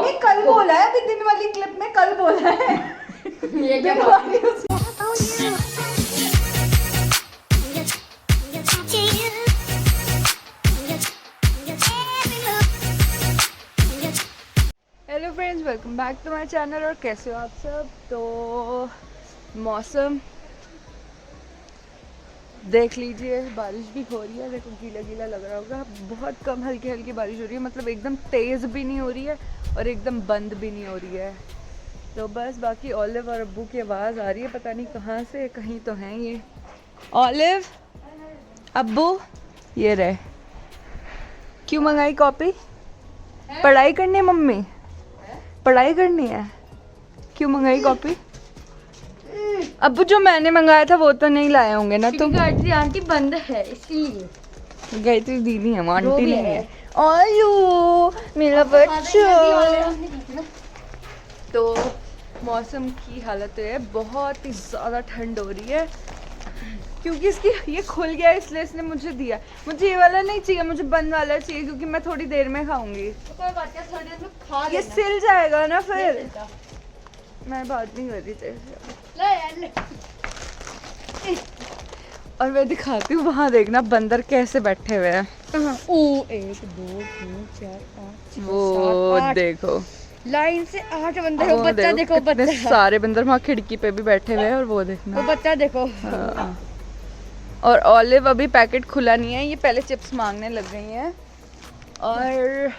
नहीं कल बोला है, अभी दिन वाली क्लिप में कल बोला है। ये क्या hello friends, welcome back to my channel. और कैसे हो आप सब? तो मौसम देख लीजिए, बारिश भी हो रही है। देखो गीला गीला लग रहा होगा, बहुत कम हल्की हल्की बारिश हो रही है, मतलब एकदम तेज़ भी नहीं हो रही है और एकदम बंद भी नहीं हो रही है। तो बस बाकी ऑलिव और अब्बू की आवाज़ आ रही है, पता नहीं कहाँ से, कहीं तो हैं ये। ऑलिव, अब्बू, ये रहे। क्यों मंगाई कॉपी? पढ़ाई करनी है मम्मी, पढ़ाई करनी है। क्यों मंगाई कॉपी? अब जो मैंने मंगाया था वो तो नहीं लाए होंगे ना तुम? आंटी बंद है इसलिए। गायत्री दीदी है, आंटी नहीं है। आयु मेरा बच्चा। तो मौसम की हालत है, बहुत ही ज़्यादा ठंड हो रही है क्योंकि इसकी ये खुल गया है, इसलिए इसने मुझे दिया। मुझे ये वाला नहीं चाहिए, मुझे बंद वाला चाहिए क्योंकि मैं थोड़ी देर में खाऊंगी। ये सिल जाएगा ना फिर। मैं बात नहीं कर रही तेरे। और मैं दिखाती हूँ, वहाँ देखना बंदर कैसे बैठे हुए हैं। ओ 1 2 3 4 5 वो देखो लाइन से 8 बंदर। वो बच्चा देखो, कितने बच्चा सारे बंदर वहाँ खिड़की पे भी बैठे हुए हैं। और वो देखना, वो बच्चा देखो। हाँ। और ऑलिव अभी पैकेट खुला नहीं है, ये पहले चिप्स मांगने लग गई हैं। और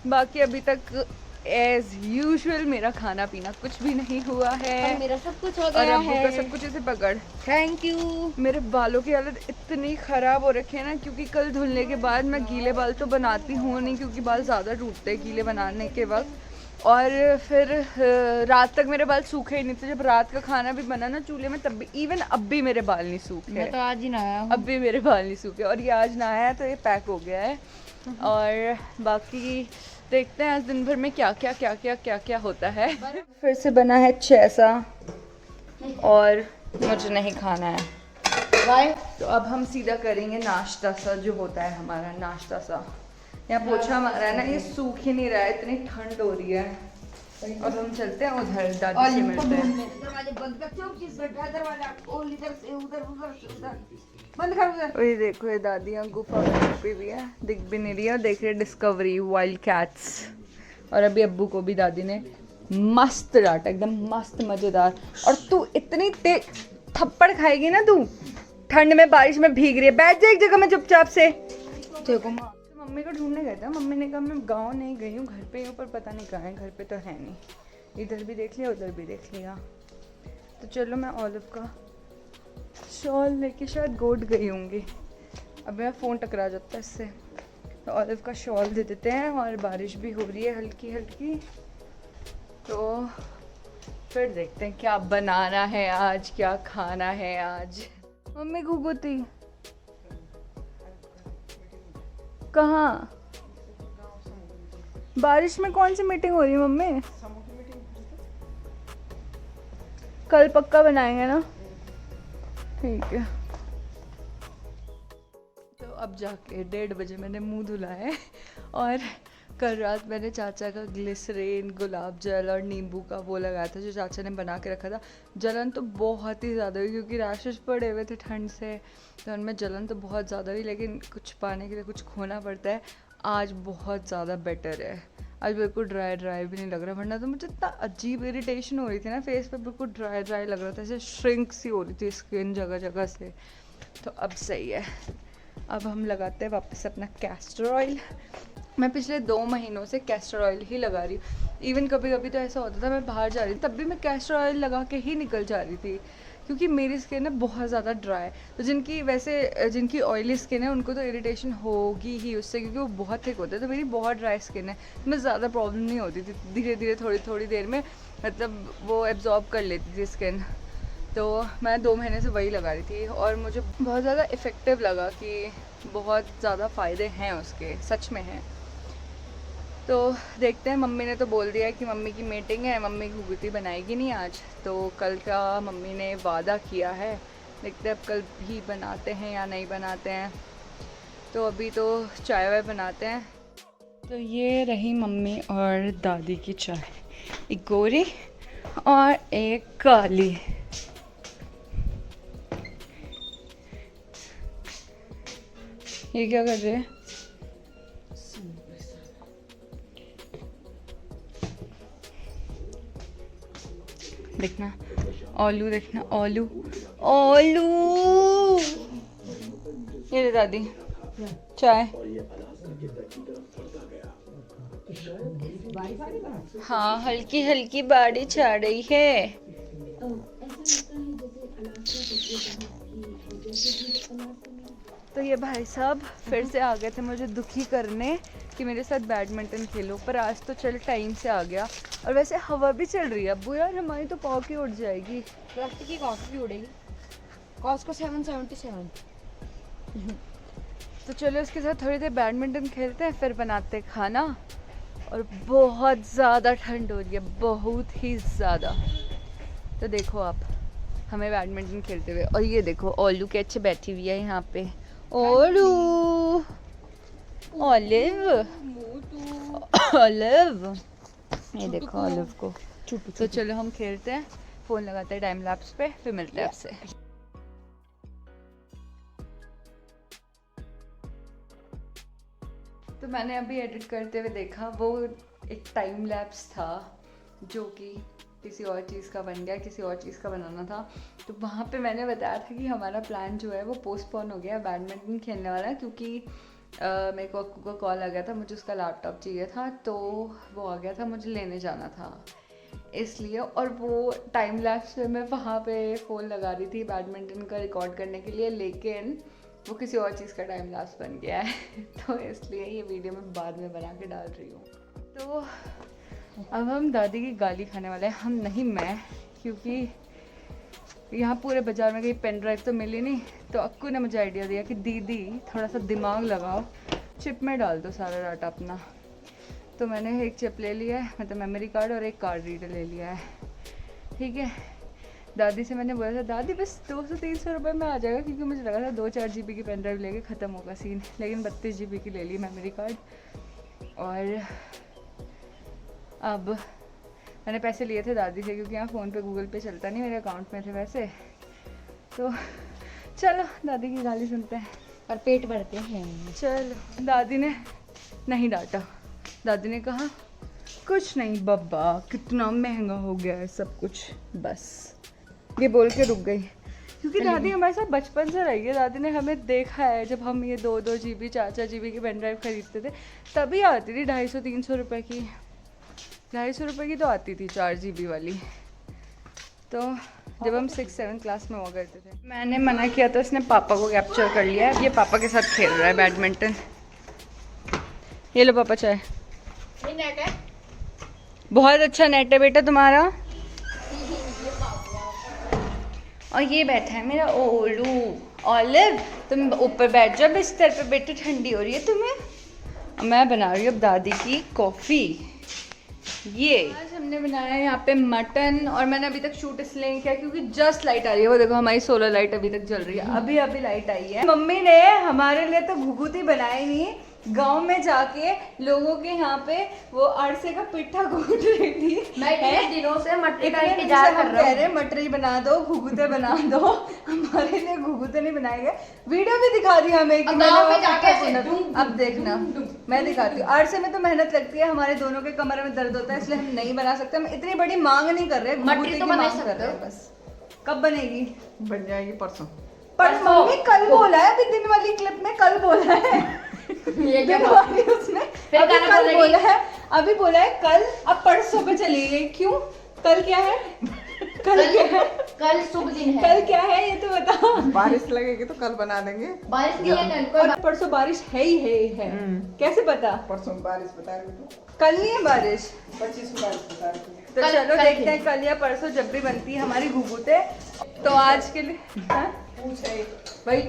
बाकी अभी तक एज यूजुअल मेरा खाना पीना कुछ भी नहीं हुआ है। मेरा सब कुछ हो और गया अब्बू है। का सब कुछ ऐसे पकड़। Thank you. मेरे बालों की हालत इतनी ख़राब हो रखी है ना, क्योंकि कल धुलने के बाद मैं गीले बाल तो बनाती हूँ नहीं, क्योंकि बाल ज़्यादा टूटते हैं गीले बनाने के वक्त। और फिर रात तक मेरे बाल सूखे ही नहीं थे। जब रात का खाना भी बना ना चूल्हे में, तब भी इवन अब भी मेरे बाल नहीं सूखे। मैं तो आज ही नहाया हूँ। अब भी मेरे बाल नहीं सूखे, और ये आज नहाया है तो ये पैक हो गया है। और बाकी देखते हैं आज दिन भर में क्या क्या होता है। फिर से बना है चैसा और मुझे नहीं खाना है। बाय। तो अब हम सीधा करेंगे नाश्ता सा, जो होता है हमारा नाश्ता सा। यहाँ पोछा मारा है ना, ये सूख ही नहीं रहा है, इतनी ठंड हो रही है। और हम चलते हैं उधर, दादी से मिलते हैं। दरवाजे बंद कर, चुप चीज बैठा है दरवाजा। ओ इधर से उधर, उधर से उधर बंद कर उधर। ये देखो, ये दादियाँ गुफा में छुपी हुई है, दिख भी नहीं रही है। देख रहे डिस्कवरी वाइल्ड कैट्स। और अभी अब्बू को भी दादी ने मस्त डांटा, एकदम मस्त मजेदार। और तू इतनी तेज थप्पड़ खाएगी ना, तू ठंड में बारिश में भीग रही है, बैठ जा एक जगह में चुपचाप से। देखो मम्मी को ढूंढने गए थे, मम्मी ने कहा मैं गाँव नहीं गई हूँ, घर पे हूँ, पर पता नहीं कहाँ है। घर पे तो है नहीं, इधर भी देख लिया उधर भी देख लिया। तो चलो मैं ऑलिव का शॉल लेके शायद गोद गई होंगी। अब मेरा फ़ोन टकरा जाता है इससे। तो ऑलिव का शॉल दे देते हैं। और बारिश भी हो रही है हल्की हल्की, तो फिर देखते हैं क्या बनाना है आज, क्या खाना है आज। मम्मी घुघुती कहाँ? बारिश में कौन सी मीटिंग हो रही है मम्मी? कल पक्का बनाएंगे ना? ठीक है। तो अब जाके 1:30 बजे मैंने मुंह धुला है। और कल रात मैंने चाचा का ग्लिसरीन, गुलाब जल और नींबू का वो लगाया था, जो चाचा ने बना के रखा था। जलन तो बहुत ही ज़्यादा हुई क्योंकि रैशेस पड़े हुए थे ठंड से, तो उनमें जलन तो बहुत ज़्यादा हुई। लेकिन कुछ पाने के लिए कुछ खोना पड़ता है। आज बहुत ज़्यादा बेटर है, आज बिल्कुल ड्राई भी नहीं लग रहा। वरना तो मुझे इतना अजीब इरिटेशन हो रही थी ना फेस पे, बिल्कुल ड्राई लग रहा था, ऐसे श्रिंक सी हो रही थी स्किन जगह जगह से। तो अब सही है। अब हम लगाते हैं वापस अपना कैस्टर ऑयल। मैं पिछले 2 महीनों से कैस्टर ऑयल ही लगा रही हूँ। इवन कभी कभी तो ऐसा होता था मैं बाहर जा रही थी, तब भी मैं कैस्टर ऑयल लगा के ही निकल जा रही थी, क्योंकि मेरी स्किन है बहुत ज़्यादा ड्राई। तो जिनकी ऑयली स्किन है उनको तो इरिटेशन होगी ही उससे, क्योंकि वो बहुत थिक होते हैं। तो मेरी बहुत ड्राई स्किन है, तो मैं ज़्यादा प्रॉब्लम नहीं होती थी। धीरे धीरे थोड़ी देर में मतलब वो एब्जॉर्ब कर लेती थी स्किन। तो मैं 2 महीने से वही लगा रही थी और मुझे बहुत ज़्यादा इफ़ेक्टिव लगा कि बहुत ज़्यादा फ़ायदे हैं उसके, सच में हैं। तो देखते हैं, मम्मी ने तो बोल दिया है कि मम्मी की मीटिंग है, मम्मी घुघुती बनाएगी नहीं आज। तो कल का मम्मी ने वादा किया है, देखते हैं अब कल भी बनाते हैं या नहीं बनाते हैं। तो अभी तो चाय वाय बनाते हैं। तो ये रही मम्मी और दादी की चाय, एक गोरी और एक काली। ये क्या कर रहे हैं? देखना आलू, देखना आलू आलू। ये ले दादी चाय। हाँ, हल्की हल्की बारिश आ रही है। तो ये भाई साहब फिर से आ गए थे मुझे दुखी करने कि मेरे साथ बैडमिंटन खेलो, पर आज तो चल टाइम से आ गया। और वैसे हवा भी चल रही है अब्बू यार, हमारी तो पाव की उड़ जाएगी। प्लास्टिक की कॉस्ट भी उड़ेगी। कॉस्ट को 777। तो चलो उसके साथ थोड़ी देर बैडमिंटन खेलते हैं, फिर बनाते हैं खाना। और बहुत ज़्यादा ठंड हो रही है, बहुत ही ज़्यादा। तो देखो आप हमें बैडमिंटन खेलते हुए, और ये देखो ओलू के अच्छे बैठी हुई है यहाँ पे। ओलू, ऑलिव, ऑलिव, ये देखो ऑलिव को। तो चलो हम खेलते हैं, फ़ोन लगाते हैं टाइम लैप्स पे, फिर मिलते हैं आपसे। तो मैंने अभी एडिट करते हुए देखा, वो एक टाइम लैप्स था जो कि किसी और चीज़ का बन गया, किसी और चीज़ का बनाना था। तो वहाँ पे मैंने बताया था कि हमारा प्लान जो है वो पोस्टपोन हो गया बैडमिंटन खेलने वाला, क्योंकि मेरे को अक्कू का कॉल आ गया था, मुझे उसका लैपटॉप चाहिए था, तो वो आ गया था, मुझे लेने जाना था इसलिए। और वो टाइम लैप्स में मैं वहाँ पे फ़ोन लगा रही थी बैडमिंटन का रिकॉर्ड करने के लिए, लेकिन वो किसी और चीज़ का टाइम लैप्स बन गया है। तो इसलिए ये वीडियो मैं बाद में बना के डाल रही हूँ। तो अब हम दादी की गाली खाने वाले हैं, हम नहीं मैं, क्योंकि यहाँ पूरे बाज़ार में कहीं पेन ड्राइव तो मिली नहीं। तो अक्कू ने मुझे आइडिया दिया कि दीदी थोड़ा सा दिमाग लगाओ, चिप में डाल दो सारा डाटा अपना। तो मैंने एक चिप ले लिया है, मतलब मेमोरी कार्ड, और एक कार्ड रीडर ले लिया है, ठीक है। दादी से मैंने बोला था दादी बस 200-300 रुपये में आ जाएगा, क्योंकि मुझे लगा था 2-4 GB की पेन ड्राइव लेके ख़त्म होगा सीन, लेकिन 32 GB की ले ली मेमोरी कार्ड। और अब मैंने पैसे लिए थे दादी से, क्योंकि यहाँ फ़ोन पे गूगल पे चलता नहीं, मेरे अकाउंट में थे वैसे। तो चलो दादी की गाली सुनते हैं और पेट भरते हैं। चलो, दादी ने नहीं डांटा, दादी ने कहा कुछ नहीं बब्बा, कितना महंगा हो गया है सब कुछ, बस ये बोल के रुक गई। क्योंकि दादी हमारे साथ बचपन से रही है, दादी ने हमें देखा है जब हम ये 2-2 GB 4-4 GB की पेन ड्राइव खरीदते थे, तभी आती थी 250-300 रुपये की, 250 रुपये की तो आती थी 4 GB वाली। तो जब हम 6-7 क्लास में हुआ करते थे, मैंने मना किया तो इसने पापा को कैप्चर कर लिया है, ये पापा के साथ खेल रहा है बैडमिंटन। ये लो पापा चाय। ये नेट है, बहुत अच्छा नेट है बेटा तुम्हारा। और ये बैठा है मेरा ओलू, ऑलिव, तुम ऊपर बैठ जाओ बिस्तर पे बेटा, ठंडी हो रही है तुम्हें। मैं बना रही हूँ अब दादी की कॉफ़ी। ये आज हमने बनाया है यहाँ पे मटन, और मैंने अभी तक शूट इसलिए नहीं किया क्योंकि जस्ट लाइट आ रही है, वो देखो हमारी सोलर लाइट अभी तक जल रही है, अभी अभी लाइट आई है। मम्मी ने हमारे लिए तो घुघुती बनाई नहीं, गांव में जाके लोगों के यहाँ पे वो अरसे का पिट्ठा कूट रही थी। मैं इतने दिनों से मटरी का इंतजार कर रहा हूँ। मटरी बना दो, घुघुते बना दो, हमारे लिए घुघुते नहीं बनाए गए। वीडियो भी दिखा रही हमें कि मैंने वो पिट्ठा सुना। अब देखना मैं दिखाती हूँ। अरसे में तो मेहनत लगती है, हमारे दोनों के कमर में दर्द होता है, इसलिए हम नहीं बना सकते। हम इतनी बड़ी मांग नहीं कर रहे, मटरी तो बना सकते हो बस। कब बनेगी? बन जाएगी परसों। पर मम्मी कल बोला है, अभी दिन वाली क्लिप में कल बोला है। ये क्या उसमें फिर अभी गाना कल बोलेगी। बोला है, अभी बोला है कल, अब परसों पे चली गई। क्यों? कल क्या है? कल क्या है? कल शुभ दिन है। कल क्या है ये तो बता। बारिश लगेगी तो कल बना देंगे। बारिश नहीं है कल, और परसों बारिश है ही है। कैसे पता? परसों बारिश बता रही हूँ, कल नहीं है बारिश। 25 को बारिश बता रही हूँ। तो कल- चलो कल देखते की। हैं कल या परसों जब भी बनती है हमारी घुघुते। तो आज के लिए हाँ? वही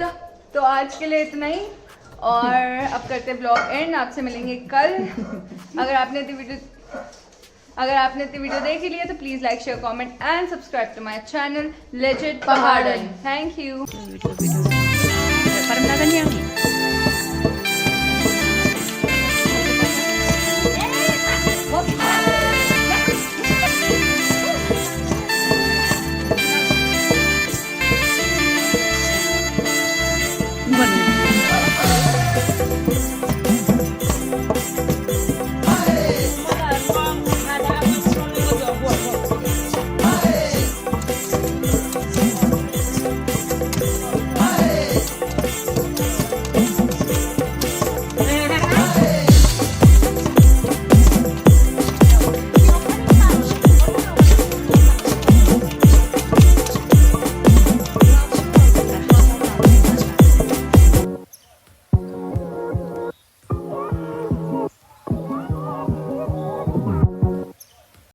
तो आज के लिए इतना ही, और अब करते हैं ब्लॉग एंड। आपसे मिलेंगे कल। अगर आपने इतनी वीडियो देख ही लिया तो please like share comment and subscribe to my channel legend Paharan. Thank you.